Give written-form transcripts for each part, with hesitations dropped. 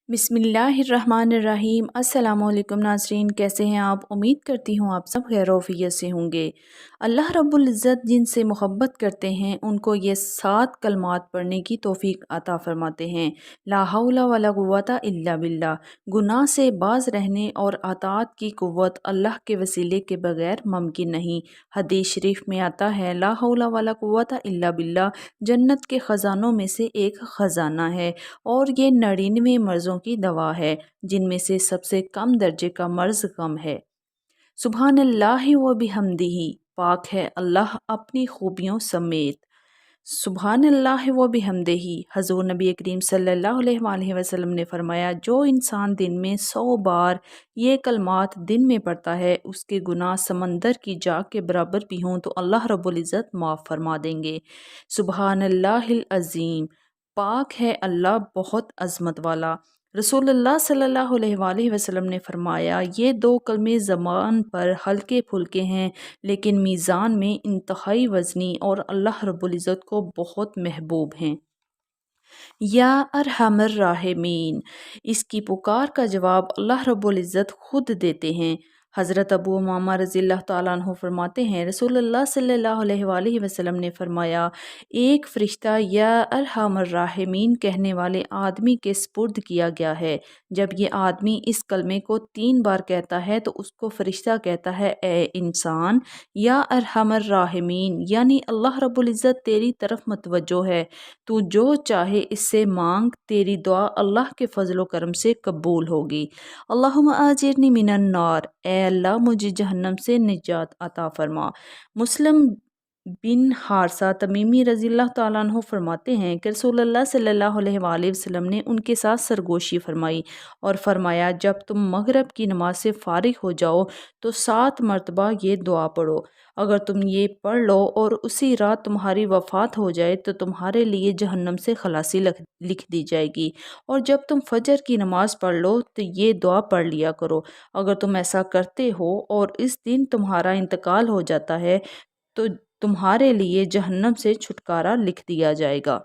बिस्मिल्लाहिर्रहमानिर्रहीम। अस्सलाम वालेकुम नाज़रीन, कैसे हैं आप? उम्मीद करती हूँ आप सब खैर वफ़ियत से होंगे। अल्लाह रब्बुल इज़्ज़त जिनसे मोहब्बत करते हैं उनको ये 7 कलमात पढ़ने की तौफ़ीक अता फ़रमाते हैं। ला हौला वला कुव्वता इल्ला बिल्लाह। गुनाह से बाज़ रहने और अताअत की क़ुव्वत अल्लाह के वसीले के बग़ैर मुमकिन नहीं। हदीस शरीफ में आता है, ला हौला वला कुव्वता इल्ला बिल्लाह जन्नत के ख़ज़ानों में से एक ख़ज़ाना है और ये 99 मर्ज़ों की दवा है जिनमें से सबसे कम दर्जे का मर्ज़ गम है। सुब्हानल्लाहि व बिहम्दिही, पाक है अल्लाह अपनी खूबियों समेत। सुब्हानल्लाहि व बिहम्दिही, हज़ूर नबी करीम सल्लल्लाहु अलैहि वसल्लम ने फरमाया, जो इंसान दिन में 100 बार ये कलमात दिन में पढ़ता है उसके गुनाह समंदर की जाग के बराबर भी हों तो अल्लाह रब्बुल इज़्ज़त माफ़ फरमा देंगे। सुब्हानल्लाहिल अज़ीम, पाक है अल्लाह बहुत अज़मत वाला। रसूलुल्लाह सल्लल्लाहु अलैहि वसल्लम ने फरमाया, ये 2 कलमे ज़बान पर हल्के फुल्के हैं लेकिन मीज़ान में इंतहाई वज़नी और अल्लाह रब्बुल इज़्ज़त को बहुत महबूब हैं। या अरहमर राहिमीन, इसकी पुकार का जवाब अल्लाह रब्बुल इज़्ज़त खुद देते हैं। हज़रत अबू उमामा रज़ियल्लाहु ताला अन्हु फरमाते हैं, रसूलुल्लाह सल्लल्लाहु अलैहि वसल्लम ने फरमाया, एक फ़रिश्ता या अरहमर राहिमीन कहने वाले आदमी के स्पुर्द किया गया है। जब ये आदमी इस कलमे को 3 बार कहता है तो उसको फ़रिश्ता कहता है, ए इंसान, या अरहमर राहिमीन, यानी अल्लाह रब्बुल इज़्ज़त तेरी तरफ मतवज्जो है, तू जो चाहे इससे मांग, तेरी दुआ अल्लाह के फ़ज़ल व करम से कबूल होगी। अल्लाहुम्मा आजिरनी मिनन नार, ए अल्लाह मुझे जहन्नम से निजात अता फ़रमा। मुस्लिम बिन हारसा तमीमी रज़ियल्लाहु ताला अन्हु फरमाते हैं कि रसूलुल्लाह सल्लल्लाहु अलैहि वसल्लम ने उनके साथ सरगोशी फरमाई और फरमाया, जब तुम मगरिब की नमाज से फ़ारिग हो जाओ तो 7 मरतबा ये दुआ पढ़ो। अगर तुम ये पढ़ लो और उसी रात तुम्हारी वफ़ात हो जाए तो तुम्हारे लिए जहन्नम से खलासी लिख दी जाएगी। और जब तुम फजर की नमाज़ पढ़ लो तो ये दुआ पढ़ लिया करो। अगर तुम ऐसा करते हो और इस दिन तुम्हारा इंतकाल हो जाता है तो तुम्हारे लिए जहन्नम से छुटकारा लिख दिया जाएगा।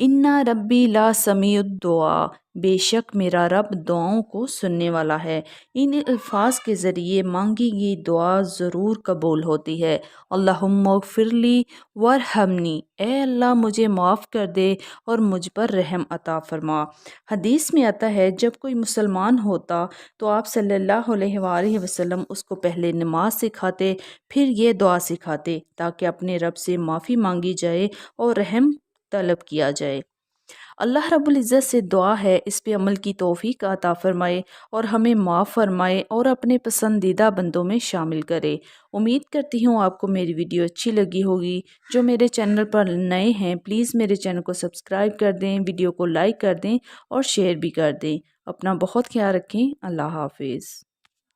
इन्ना रब्बी ला समीउद दुआ, बेशक मेरा रब दुआओं को सुनने वाला है। इन अल्फाज के ज़रिए मांगी गई दुआ ज़रूर कबूल होती है। अल्लाहुम्मा ग़फ़िरली वरहमनी, ए अल्लाह मुझे माफ़ कर दे और मुझ पर रहम अता फ़रमा। हदीस में आता है, जब कोई मुसलमान होता तो आप सल्लल्लाहु अलैहि वसल्लम उसको पहले नमाज सिखाते, फिर ये दुआ सिखाते ताकि अपने रब से माफ़ी मांगी जाए और रहम तलब किया जाए। अल्लाह रब्बुल इज़्ज़त से दुआ है इस पे अमल की तौफ़ीक अता फ़रमाए और हमें माफ़ फ़रमाए और अपने पसंदीदा बंदों में शामिल करे। उम्मीद करती हूँ आपको मेरी वीडियो अच्छी लगी होगी। जो मेरे चैनल पर नए हैं प्लीज़ मेरे चैनल को सब्सक्राइब कर दें, वीडियो को लाइक कर दें और शेयर भी कर दें। अपना बहुत ख्याल रखें। अल्लाह हाफ़िज़।